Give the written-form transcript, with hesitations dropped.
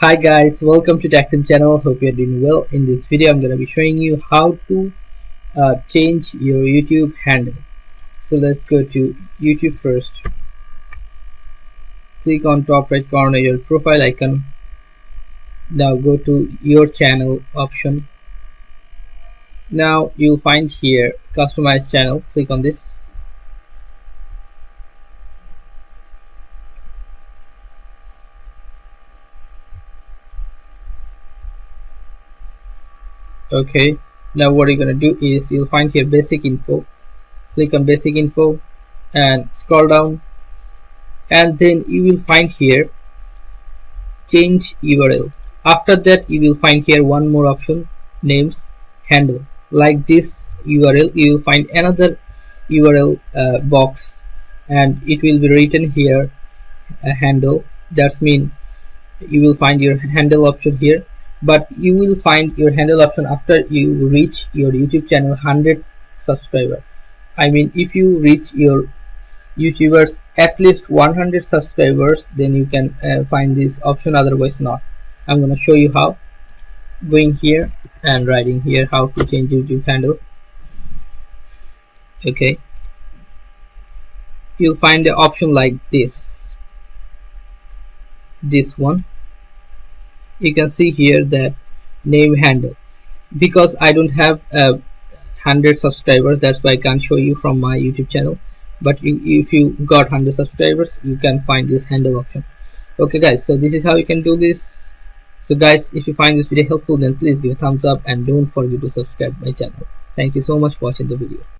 Hi guys, welcome to Tech channel. Hope you're doing well. In this video I'm going to be showing you how to change your YouTube handle. So let's go to YouTube first. Click on top right corner your profile icon. Now go to your channel option. Now you'll find here customize channel. Click on this. Okay, now what you're going to do is you'll find here basic info. Click on basic info and scroll down, and then you will find here change URL. After that you will find here one more option, names handle. Like this URL you will find another URL box, and it will be written here a handle. That means you will find your handle option here, but you will find your handle option after you reach your YouTube channel 100 subscribers. I mean, if you reach your YouTubers at least 100 subscribers, then you can find this option, otherwise not. I'm going to show you how. Going here and writing here how to change YouTube handle. Okay, you'll find the option like this one. You can see here that name handle. Because I don't have 100 subscribers, that's why I can't show you from my YouTube channel, but if you got 100 subscribers you can find this handle option. Okay guys, so this is how you can do this. So guys, if you find this video helpful, then please give a thumbs up and don't forget to subscribe my channel. Thank you so much for watching the video.